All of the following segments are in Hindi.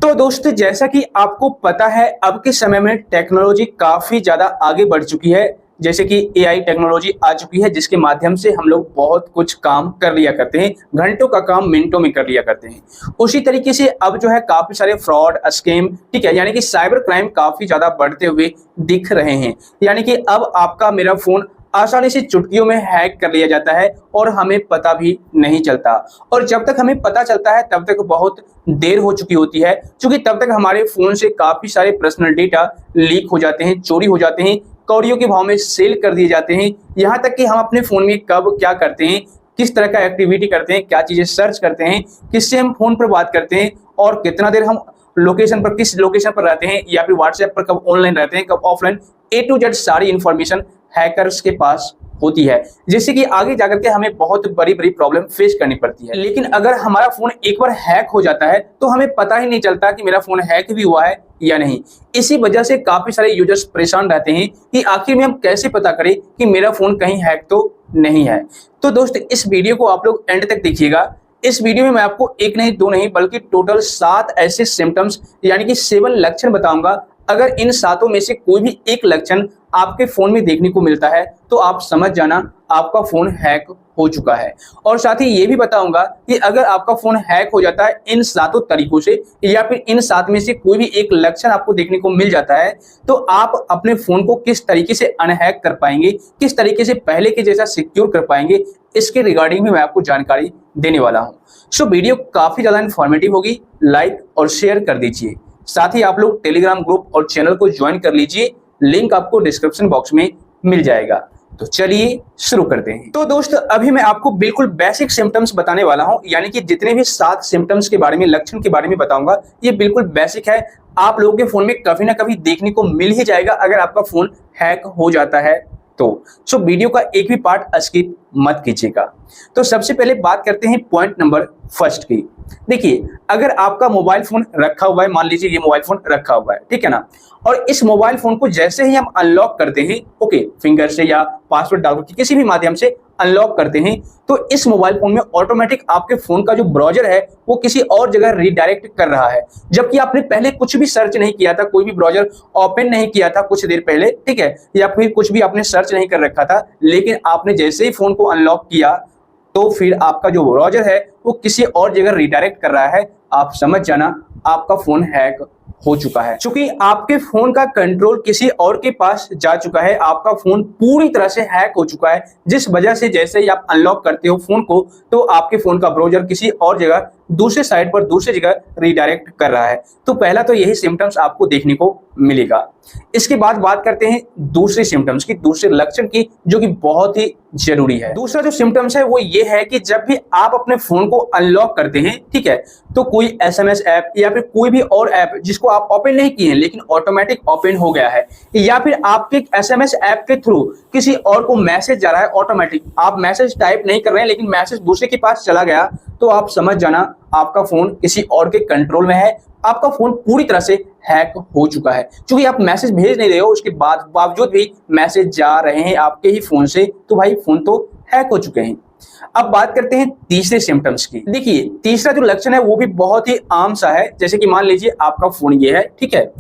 तो दोस्तों, जैसा कि आपको पता है अब के समय में टेक्नोलॉजी काफी ज्यादा आगे बढ़ चुकी है। जैसे कि एआई टेक्नोलॉजी आ चुकी है, जिसके माध्यम से हम लोग बहुत कुछ काम कर लिया करते हैं, घंटों का काम मिनटों में कर लिया करते हैं। उसी तरीके से अब जो है काफी सारे फ्रॉड स्कैम, ठीक है, यानी कि साइबर क्राइम काफी ज्यादा बढ़ते हुए दिख रहे हैं। यानी कि अब आपका मेरा फोन आसानी से चुटकियों में हैक कर लिया जाता है और हमें पता भी नहीं चलता। और जब तक हमें पता चलता है तब तक बहुत देर हो चुकी होती है, क्योंकि तब तक हमारे फोन से काफी सारे पर्सनल डेटा लीक हो जाते हैं, चोरी हो जाते हैं, कौड़ियों के भाव में सेल कर दिए जाते हैं। यहाँ तक कि हम अपने फोन में कब क्या करते हैं, किस तरह का एक्टिविटी करते हैं, क्या चीजें सर्च करते हैं, किससे हम फोन पर बात करते हैं और कितना देर हम लोकेशन पर, किस लोकेशन पर रहते हैं, या फिर व्हाट्सएप पर कब ऑनलाइन रहते हैं, कब ऑफलाइन, ए टू जेड सारी इंफॉर्मेशन हैकर्स के पास होती है, जिससे कि आगे जाकर के हमें बहुत बड़ी बड़ी प्रॉब्लम फेस करनी पड़ती है। लेकिन अगर हमारा फोन एक बार हैक हो जाता है तो हमें पता ही नहीं चलता कि मेरा फोन हैक भी हुआ है या नहीं। इसी वजह से काफी सारे यूजर्स परेशान रहते हैं कि आखिर में हम कैसे पता करें कि मेरा फोन कहीं हैक तो नहीं है। तो दोस्त, इस वीडियो को आप लोग एंड तक देखिएगा। इस वीडियो में मैं आपको एक नहीं, दो नहीं, बल्कि टोटल 7 ऐसे सिम्टम्स यानी कि 7 लक्षण बताऊंगा। अगर इन 7 में से कोई भी एक लक्षण आपके फोन में देखने को मिलता है तो आप समझ जाना आपका फोन हैक हो चुका है। और साथ ही ये भी बताऊंगा कि अगर आपका फोन हैक हो जाता है इन 7 तरीकों से, या फिर इन 7 में से कोई भी एक लक्षण आपको देखने को मिल जाता है, तो आप अपने फोन को किस तरीके से अनहैक कर पाएंगे, किस तरीके से पहले के जैसा सिक्योर कर पाएंगे, इसके रिगार्डिंग भी मैं आपको जानकारी देने वाला हूं। सो वीडियो काफी ज्यादा इंफॉर्मेटिव होगी, लाइक और शेयर कर दीजिए। साथ ही आप लोग टेलीग्राम ग्रुप और चैनल को ज्वाइन कर लीजिए, लिंक आपको डिस्क्रिप्शन बॉक्स में मिल जाएगा। तो चलिए शुरू करते हैं। तो दोस्त, अभी मैं आपको बिल्कुल बेसिक सिम्टम्स बताने वाला हूं, यानी कि जितने भी 7 सिम्टम्स के बारे में, लक्षण के बारे में बताऊंगा, ये बिल्कुल बेसिक है। आप लोगों के फोन में कभी ना कभी देखने को मिल ही जाएगा अगर आपका फोन हैक हो जाता है तो। सो वीडियो का एक भी पार्ट स्किप मत कीजिएगा। तो सबसे पहले बात करते हैं पॉइंट नंबर फर्स्ट की। देखिए, अगर आपका मोबाइल फोन रखा हुआ है, मान लीजिए ये मोबाइल फोन रखा हुआ है, ठीक है ना, और इस मोबाइल फोन को जैसे ही हम अनलॉक करते हैं, ओके, फिंगर से या पासवर्ड डाल के किसी भी माध्यम से अनलॉक करते हैं, तो इस मोबाइल फोन में ऑटोमेटिक आपके फोन का जो ब्राउजर है वो किसी और जगह रीडायरेक्ट कर रहा है, जबकि आपने पहले कुछ भी सर्च नहीं किया था, कोई भी ब्राउजर ओपन नहीं किया था कुछ देर पहले, ठीक है, या फिर कुछ भी आपने सर्च नहीं कर रखा था। लेकिन आपने जैसे ही फोन को अनलॉक किया तो फिर आपका जो ब्राउजर है वो किसी और जगह रीडायरेक्ट कर रहा है। आप समझ जाना आपका फोन हैक हो चुका है, क्योंकि आपके फोन का कंट्रोल किसी और के पास जा चुका है। आपका फोन पूरी तरह से हैक हो चुका है, जिस वजह से जैसे ही आप अनलॉक करते हो फोन को तो आपके फोन का ब्राउजर किसी और जगह, दूसरे साइट पर, दूसरी जगह रीडायरेक्ट कर रहा है। तो पहला तो यही सिम्टम्स आपको देखने को मिलेगा। इसके बाद बात करते हैं दूसरे सिम्टम्स की, दूसरे लक्षण की, जो कि बहुत ही जरूरी है। दूसरा जो सिम्टम्स है वो ये है कि जब भी आप अपने फोन को अनलॉक करते हैं, ठीक है, तो कोई एसएमएस ऐप या फिर कोई भी और ऐप जिसको आप ओपन नहीं किए हैं लेकिन ऑटोमेटिक ओपन हो गया है, या फिर आपके एसएमएस ऐप के थ्रू किसी और को मैसेज जा रहा है ऑटोमेटिक, आप मैसेज टाइप नहीं कर रहे हैं लेकिन मैसेज दूसरे के पास चला गया, तो आप समझ जाना आपका फोन किसी और के कंट्रोल में है। आपका फोन पूरी तरह से हैक हो चुका है, क्योंकि आप मैसेज भेज नहीं रहे हो, उसके बावजूद भी मैसेज जा रहे हैं आपके ही फोन से, तो भाई फोन तो हैक हो चुके हैं। अब बात करते हैं तीसरे सिम्टम्स की। देखिए, तीसरा जो लक्षण है वो भी बहुत ही आम सा है। जैसे कि मान लीजिए आपका फोन ये है, ठीक है,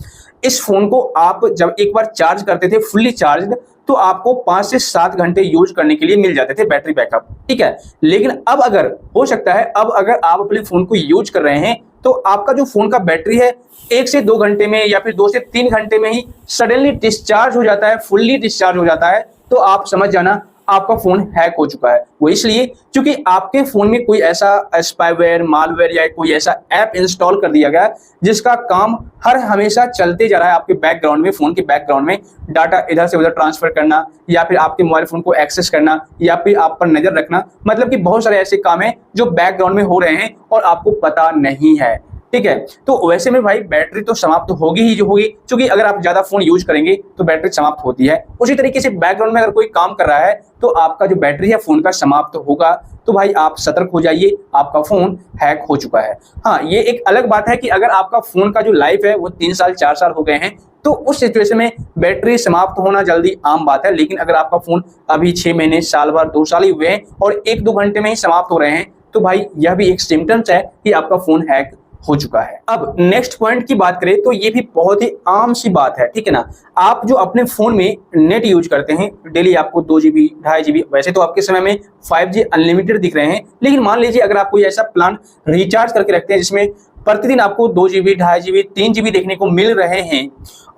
इस फोन को आप जब एक बार चार्ज करते थे फुल्ली चार्ज, तो आपको 5 से 7 घंटे यूज करने के लिए मिल जाते थे बैटरी बैकअप, ठीक है। लेकिन अब अगर हो सकता है, अब अगर आप अपने फोन को यूज कर रहे हैं तो आपका जो फोन का बैटरी है 1 से 2 घंटे में या फिर 2 से 3 घंटे में ही सडनली डिस्चार्ज हो जाता है, फुल्ली डिस्चार्ज हो जाता है। तो आप समझ जाना आपका फोन हैक हो चुका है। वो इसलिए क्योंकि आपके फोन में कोई ऐसा स्पाईवेयर, मालवेयर या कोई ऐसा ऐप इंस्टॉल कर दिया गया जिसका काम हर हमेशा चलते जा रहा है आपके बैकग्राउंड में, फोन के बैकग्राउंड में डाटा इधर से उधर ट्रांसफर करना, या फिर आपके मोबाइल फोन को एक्सेस करना, या फिर आप पर नजर रखना। मतलब कि बहुत सारे ऐसे काम हैं जो बैकग्राउंड में हो रहे हैं और आपको पता नहीं है, ठीक है। तो वैसे में भाई बैटरी तो समाप्त होगी ही जो होगी, क्योंकि अगर आप ज्यादा फोन यूज करेंगे तो बैटरी समाप्त होती है। उसी तरीके से बैकग्राउंड में अगर कोई काम कर रहा है तो आपका जो बैटरी है फोन का समाप्त होगा। तो भाई आप सतर्क हो जाइए, आपका फोन हैक हो चुका है। हाँ, ये एक अलग बात है कि अगर आपका फोन का जो लाइफ है वो 3 साल 4 साल हो गए हैं, तो उस सिचुएशन में बैटरी समाप्त होना जल्दी आम बात है। लेकिन अगर आपका फोन अभी 6 महीने, साल भर, 2 साल ही हुए हैं और 1-2 घंटे में ही समाप्त हो रहे हैं, तो भाई यह भी एक सिम्टम्स है कि आपका फोन हैक हो चुका है। अब नेक्स्ट पॉइंट की बात करें तो ये भी बहुत ही आम सी बात है, ठीक है ना। आप जो अपने फोन में नेट यूज करते हैं डेली, आपको 2 GB 2.5 GB, वैसे तो आपके समय में 5G अनलिमिटेड दिख रहे हैं, लेकिन मान लीजिए अगर आप कोई ऐसा प्लान रिचार्ज करके रखते हैं जिसमें प्रतिदिन आपको 2 GB 2.5 GB 3 GB देखने को मिल रहे हैं,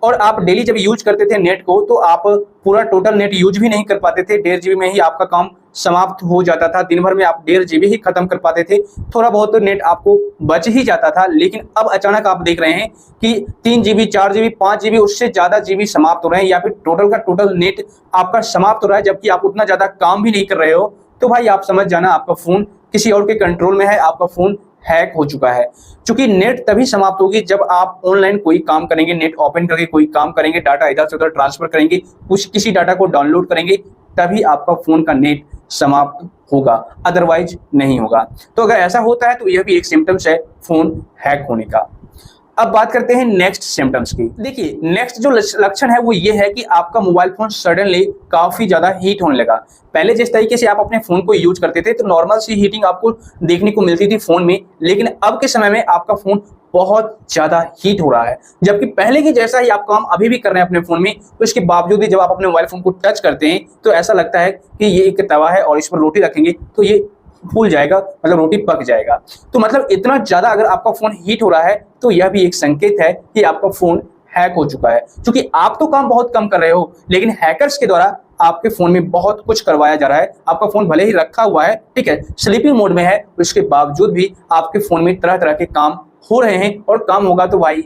और आप डेली जब यूज करते थे नेट को तो आप पूरा टोटल नेट यूज भी नहीं कर पाते थे, 1.5 GB में ही आपका काम समाप्त हो जाता था। दिन भर में आप 1.5 GB ही खत्म कर पाते थे, थोड़ा बहुत तो नेट आपको बच ही जाता था। लेकिन अब अचानक आप देख रहे हैं कि 3 GB 4 GB 5 GB उससे ज्यादा जीबी समाप्त हो रहे हैं, या फिर टोटल का टोटल नेट आपका समाप्त हो रहा है, जबकि आप उतना ज्यादा काम भी नहीं कर रहे हो। तो भाई आप समझ जाना आपका फोन किसी और के कंट्रोल में है, आपका फोन हैक हो चुका है। क्योंकि नेट तभी समाप्त होगी जब आप ऑनलाइन कोई काम करेंगे, नेट ओपन करके कोई काम करेंगे, डाटा इधर से उधर ट्रांसफर करेंगे, कुछ किसी डाटा को डाउनलोड करेंगे, तभी आपका फोन का नेट समाप्त होगा, अदरवाइज नहीं होगा। तो अगर ऐसा होता है तो यह भी एक सिम्टम्स है फोन हैक होने का। अब बात करते हैं नेक्स्ट सिम्टम्स की। देखिए नेक्स्ट जो लक्षण है वो ये है कि आपका मोबाइल फोन सडनली काफी ज्यादा हीट होने लगा। पहले जिस तरीके से आप अपने फोन को यूज करते थे तो नॉर्मल सी हीटिंग आपको देखने को मिलती थी फोन में, लेकिन अब के समय में आपका फोन बहुत ज्यादा हीट हो रहा है। जबकि पहले की जैसा ही आप काम अभी भी कर रहे हैं अपने फोन में, तो इसके बावजूद भी जब आप अपने मोबाइल फोन को टच करते हैं तो ऐसा लगता है कि ये एक तवा है और इस पर रोटी रखेंगे तो ये फूल जाएगा, मतलब रोटी पक जाएगा। तो मतलब इतना ज्यादा अगर आपका फोन हीट हो रहा है तो यह भी एक संकेत है कि आपका फोन हैक हो चुका है। क्योंकि आप तो काम बहुत कम कर रहे हो, लेकिन हैकर्स के द्वारा आपके फोन में बहुत कुछ करवाया जा रहा है। आपका फोन भले ही रखा हुआ है, ठीक है, स्लीपिंग मोड में है, उसके बावजूद भी आपके फोन में तरह तरह के काम हो रहे हैं। और काम होगा तो भाई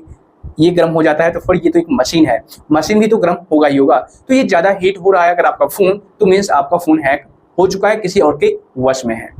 ये गर्म हो जाता है, तो फिर ये तो एक मशीन है, मशीन भी तो गर्म होगा ही होगा। तो ये ज्यादा हीट हो रहा है अगर आपका फोन, तो मीन्स आपका फोन हैक हो चुका है, किसी और के वश में है।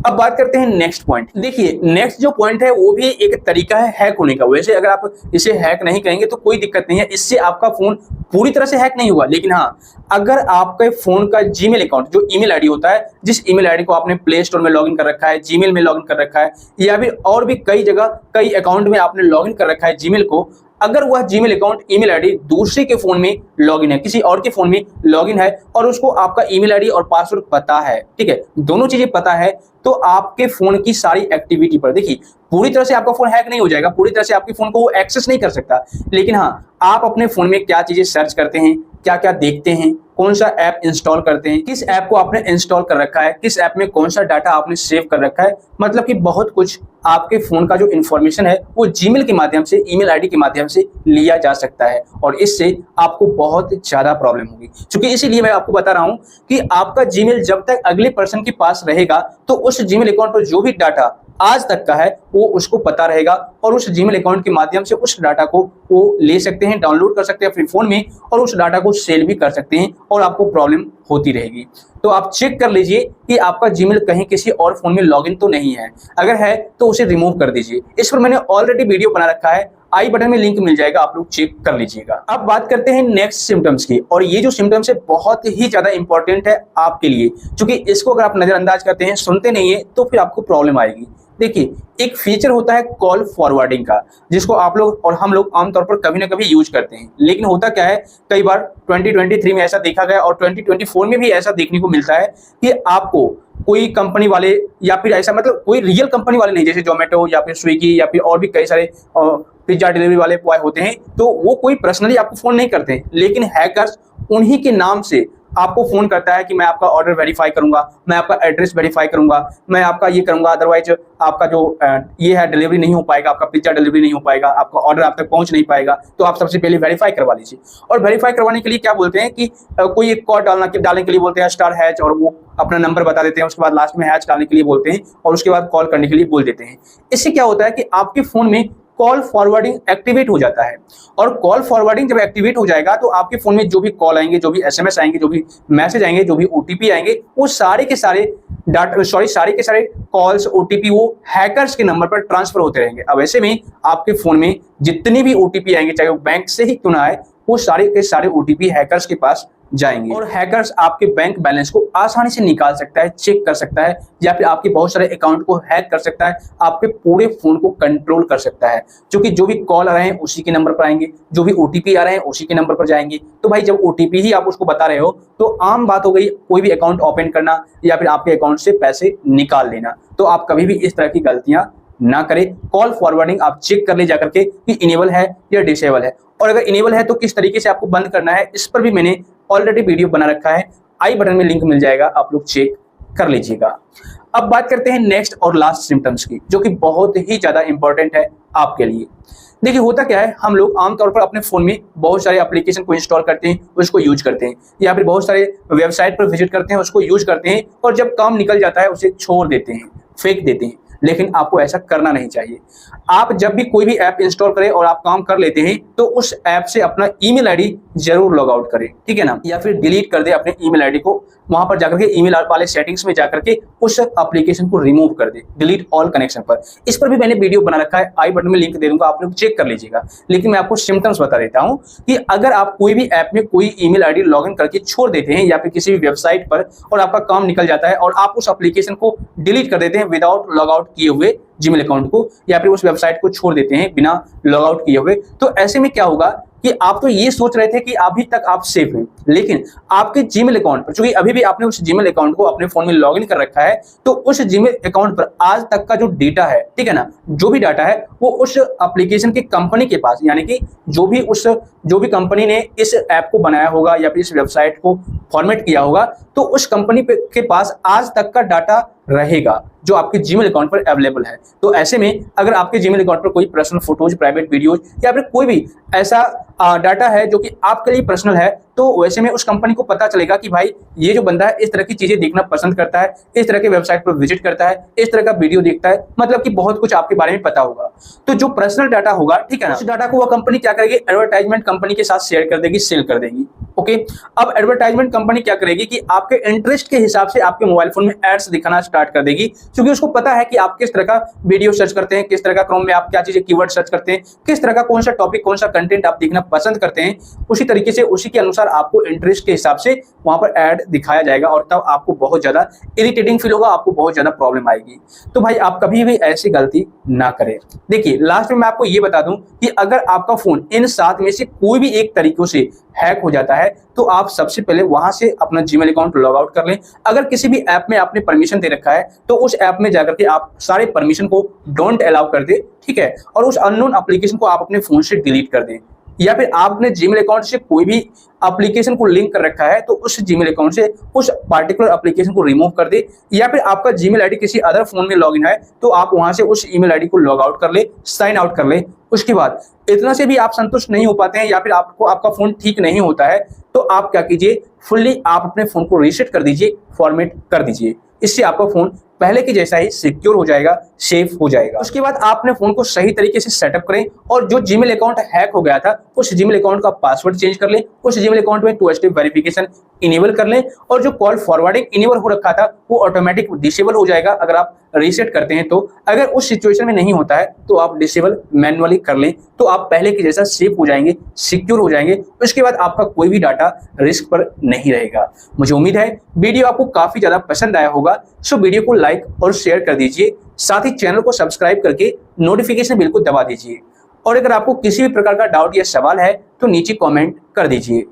अब बात करते हैं नेक्स्ट पॉइंट। देखिए नेक्स्ट जो पॉइंट है वो भी एक तरीका है हैक होने का। वैसे अगर आप इसे हैक नहीं करेंगे तो कोई दिक्कत नहीं है, इससे आपका फोन पूरी तरह से हैक नहीं हुआ। लेकिन हाँ, अगर आपके फोन का जीमेल अकाउंट, जो ईमेल आईडी होता है, जिस ईमेल आईडी को आपने प्ले स्टोर में लॉगिन कर रखा है, जीमेल में लॉगिन कर रखा है, या फिर और भी कई जगह कई अकाउंट में आपने लॉगिन कर रखा है जीमेल को, अगर वह जीमेल अकाउंट ईमेल आईडी दूसरे के फोन में लॉगिन है, किसी और के फोन में लॉगिन है, और उसको आपका ईमेल आईडी और पासवर्ड पता है, ठीक है, दोनों चीजें पता है, तो आपके फोन की सारी एक्टिविटी पर, देखिए पूरी तरह से आपका फोन हैक नहीं हो जाएगा, पूरी तरह से आपके फोन को वो एक्सेस नहीं कर सकता, लेकिन हाँ आप अपने फोन में क्या चीजें सर्च करते हैं, क्या क्या देखते हैं, कौन सा ऐप इंस्टॉल करते हैं, किस ऐप को आपने इंस्टॉल कर रखा है, किस ऐप में कौन सा डाटा आपने सेव कर रखा है, मतलब कि बहुत कुछ आपके फोन का जो इंफॉर्मेशन है वो जीमेल के माध्यम से, ईमेल आईडी के माध्यम से लिया जा सकता है, और इससे आपको बहुत ज्यादा प्रॉब्लम होगी। क्योंकि इसीलिए मैं आपको बता रहा हूं कि आपका जीमेल जब तक अगले पर्सन के पास रहेगा तो उस जीमेल अकाउंट पर जो भी डाटा आज तक का है वो उसको पता रहेगा, और उस जीमेल अकाउंट के माध्यम से उस डाटा को वो ले सकते हैं, डाउनलोड कर सकते हैं अपने फोन में, और उस डाटा को सेल भी कर सकते हैं, और आपको प्रॉब्लम होती रहेगी। तो आप चेक कर लीजिए कि आपका जीमेल कहीं किसी और फोन में लॉगिन तो नहीं है, अगर है तो उसे रिमूव कर दीजिए। इस पर मैंने ऑलरेडी वीडियो बना रखा है, आई बटन में लिंक मिल जाएगा, आप लोग चेक कर लीजिएगा। अब बात करते हैं नेक्स्ट सिम्टम्स की, और ये जो सिम्टम्स है बहुत ही ज्यादा इंपॉर्टेंट है आपके लिए, क्योंकि इसको अगर आप नजरअंदाज करते हैं, सुनते नहीं है, तो फिर आपको प्रॉब्लम आएगी। देखिए एक फीचर होता है कॉल फॉरवर्डिंग का, जिसको आप लोग और हम लोग आमतौर पर कभी ना कभी यूज करते हैं, लेकिन होता क्या है, कई बार 2023 में ऐसा देखा गया और 2024 में भी ऐसा देखने को मिलता है कि आपको कोई कंपनी वाले, या फिर ऐसा मतलब कोई रियल कंपनी वाले नहीं, जैसे जोमेटो या फिर स्विगी या फिर और भी कई सारे पिज्जा डिलीवरी वाले बॉय होते हैं, तो वो कोई पर्सनली आपको फोन नहीं करते हैं, लेकिन हैकर्स उन्हीं के नाम से आपको फोन करता है कि मैं आपका ऑर्डर वेरीफाई करूंगा, मैं आपका एड्रेस वेरीफाई करूंगा, मैं आपका ये करूंगा, अदरवाइज आपका जो ये है डिलीवरी नहीं हो पाएगा, आपका पिज्जा डिलीवरी नहीं हो पाएगा, आपका ऑर्डर आप तक पहुंच नहीं पाएगा, तो आप सबसे पहले वेरीफाई करवा लीजिए। और वेरीफाई करवाने के लिए क्या बोलते हैं कि कोई एक कोड डालने के लिए बोलते हैं, स्टार हैच, और वो अपना नंबर बता देते हैं, उसके बाद लास्ट में हैच डालने के लिए बोलते हैं, और उसके बाद कॉल करने के लिए बोल देते हैं। इससे क्या होता है कि आपके फोन में कॉल फॉरवर्डिंग एक्टिवेट हो जाता है, और कॉल फॉरवर्डिंग जब एक्टिवेट हो जाएगा तो आपके फोन में जो भी कॉल आएंगे, जो भी एसएमएस आएंगे, जो भी मैसेज आएंगे, जो भी ओटीपी आएंगे, वो सारे के सारे कॉल्स, ओटीपी वो हैकर्स के नंबर पर ट्रांसफर होते रहेंगे। अब ऐसे में आपके फोन में जितनी भी ओटीपी आएंगे, चाहे वो बैंक से ही क्यों ना आए, वो सारे के सारे ओटीपी हैकर्स के पास जाएंगे, और हैकर्स आपके बैंक बैलेंस को आसानी से निकाल सकता है, चेक कर सकता है, या फिर आपके बहुत सारे अकाउंट को हैक कर सकता है, आपके पूरे फोन को कंट्रोल कर सकता है। क्योंकि जो भी कॉल आ रहे हैं उसी के नंबर पर आएंगे, जो भी ओटीपी आ रहे हैं उसी के नंबर पर जाएंगे। तो भाई जब ओटीपी ही आप उसको बता रहे हो तो आम बात हो गई कोई भी अकाउंट ओपन करना या फिर आपके अकाउंट से पैसे निकाल लेना। तो आप कभी भी इस तरह की गलतियां ना करें। कॉल फॉरवर्डिंग आप चेक कर ले जाकर के कि इनेबल है या डिसेबल है, और अगर इनेबल है तो किस तरीके से आपको बंद करना है, इस पर भी मैंने ऑलरेडी वीडियो बना रखा है, आई बटन में लिंक मिल जाएगा, आप लोग चेक कर लीजिएगा। अब बात करते हैं नेक्स्ट और लास्ट सिम्टम्स की, जो कि बहुत ही ज्यादा इंपॉर्टेंट है आपके लिए। देखिए होता क्या है, हम लोग आमतौर पर अपने फोन में बहुत सारे एप्लीकेशन को इंस्टॉल करते हैं, उसको यूज करते हैं, या फिर बहुत सारे वेबसाइट पर विजिट करते हैं, उसको यूज करते हैं, और जब काम निकल जाता है उसे छोड़ देते हैं, फेंक देते हैं। लेकिन आपको ऐसा करना नहीं चाहिए। आप जब भी कोई भी ऐप इंस्टॉल करें और आप काम कर लेते हैं तो उस ऐप से अपना ईमेल आईडी जरूर लॉग आउट करें, ठीक है ना, या फिर डिलीट कर दे अपने ईमेल आईडी को। वहां पर जाकर के ईमेल वाले सेटिंग्स में जाकर के उस एप्लीकेशन को रिमूव कर दे, डिलीट ऑल कनेक्शन पर। इस पर भी मैंने वीडियो बना रखा है, आई बटन में लिंक दे दूंगा, आप लोग चेक कर लीजिएगा। लेकिन मैं आपको सिम्टम्स बता देता हूं कि अगर आप कोई भी ऐप में कोई ईमेल आईडी लॉगिन करके छोड़ देते हैं या फिर किसी भी वेबसाइट पर, और आपका काम निकल जाता है और आप उस एप्लीकेशन को डिलीट कर देते हैं विदाउट लॉग आउट किए हुए जीमेल अकाउंट को, या फिर उस वेबसाइट को छोड़ देते हैं बिना लॉग आउट किए हुए, तो ऐसे में क्या होगा कि आप तो ये सोच रहे थे कि अभी तक आप सेफ हैं, लेकिन आपके जीमेल अकाउंट पर, चूंकि अभी भी आपने उस जीमेल अकाउंट को अपने फोन में लॉगिन कर रखा है, तो उस जीमेल अकाउंट पर आज तक का जो डेटा है, ठीक है ना, जो भी डाटा है वो उस एप्लीकेशन की कंपनी के पास, यानी कि जो भी कंपनी ने इस ऐप को बनाया होगा या फिर इस वेबसाइट को फॉर्मेट किया होगा, तो उस कंपनी के पास आज तक का डाटा रहेगा जो आपके जीमेल अकाउंट पर अवेलेबल है। तो ऐसे में अगर आपके जीमेल अकाउंट पर कोई पर्सनल फोटोज, प्राइवेट वीडियोज या फिर कोई भी ऐसा डाटा है जो कि आपके लिए पर्सनल है, तो वैसे में उस कंपनी को पता चलेगा कि भाई ये जो बंदा है इस तरह की चीजें देखना पसंद करता है, इस तरह के वेबसाइट पर विजिट करता है, इस तरह का वीडियो देखता है, मतलब कि बहुत कुछ आपके बारे में पता होगा। तो जो पर्सनल डाटा होगा, ठीक है ना, उस डाटा को वह कंपनी क्या करेगी, एडवर्टाइजमेंट कंपनी के साथ शेयर कर देगी, सेल कर देगी। ओके, अब एडवर्टाइजमेंट कंपनी क्या करेगी कि आपके इंटरेस्ट के हिसाब से आपके मोबाइल फोन में एड्स दिखाना स्टार्ट कर देगी, क्योंकि उसको पता है कि आप किस तरह का वीडियो सर्च करते हैं, किस तरह का क्रोम में आप क्या चीजें कीवर्ड सर्च करते हैं, किस तरह का कौन सा टॉपिक, कौन सा कंटेंट आप देखना पसंद करते हैं। उसी तरीके से उसी के अनुसार आपको इंटरेस्ट के हिसाब से वहां पर ऐड दिखाया जाएगा, और तब आपको बहुत ज्यादा इरिटेटिंग फील होगा, आपको बहुत ज्यादा प्रॉब्लम आएगी। तो भाई आप कभी भी ऐसी गलती ना करें। देखिए लास्ट में मैं आपको ये बता दूं कि अगर आपका फोन इन 7 में से कोई भी एक तरीकों से हैक हो जाता है, तो आप सबसे पहले वहां से अपना जीमेल अकाउंट लॉग आउट कर लें। अगर किसी भी ऐप में आपने परमिशन दे रखा है, तो उस ऐप में जाकर के आप सारे परमिशन को डोंट अलाउ कर दे, ठीक है, और उस अननोन एप्लीकेशन को आप अपने फोन से डिलीट कर दें। या फिर आपने जीमेल अकाउंट से कोई भी एप्लीकेशन को लिंक कर रखा है, तो उस जीमेल अकाउंट से उस पार्टिकुलर एप्लीकेशन को रिमूव कर दे। या फिर आपका जीमेल आईडी किसी अदर फोन में लॉगिन है, तो आप वहां से उस ईमेल आईडी को लॉग आउट कर ले, साइन आउट कर ले। उसके बाद इतना से भी आप संतुष्ट नहीं हो पाते हैं, या फिर आपका फोन ठीक नहीं होता है, तो आप क्या कीजिए, फुल्ली आप अपने फोन को रीसेट कर दीजिए, फॉर्मेट कर दीजिए। इससे आपका फोन पहले की जैसा ही सिक्योर हो जाएगा, सेफ हो जाएगा। उसके बाद आप अपने फोन को सही तरीके से सेटअप करें, और जो जीमेल अकाउंट हैक हो गया था उस जीमेल अकाउंट का पासवर्ड चेंज कर लें, उस जीमेल अकाउंट में 2 स्टेप वेरिफिकेशन इनेबल कर लें, और जो कॉल फॉरवर्डिंग इनेबल हो रखा था वो ऑटोमेटिक डिसेबल हो जाएगा अगर आप रीसेट करते हैं। तो अगर उस सिचुएशन में नहीं होता है तो आप डिसेबल मैनुअली कर लें, तो आप पहले की जैसा सेफ हो जाएंगे, सिक्योर हो जाएंगे। उसके बाद आपका कोई भी डाटा रिस्क पर नहीं रहेगा। मुझे उम्मीद है वीडियो आपको काफी ज्यादा पसंद आया होगा। सो वीडियो को लाइक और शेयर कर दीजिए, साथ ही चैनल को सब्सक्राइब करके नोटिफिकेशन बिल को दबा दीजिए। और अगर आपको किसी भी प्रकार का डाउट या सवाल है तो नीचे कमेंट कर दीजिए।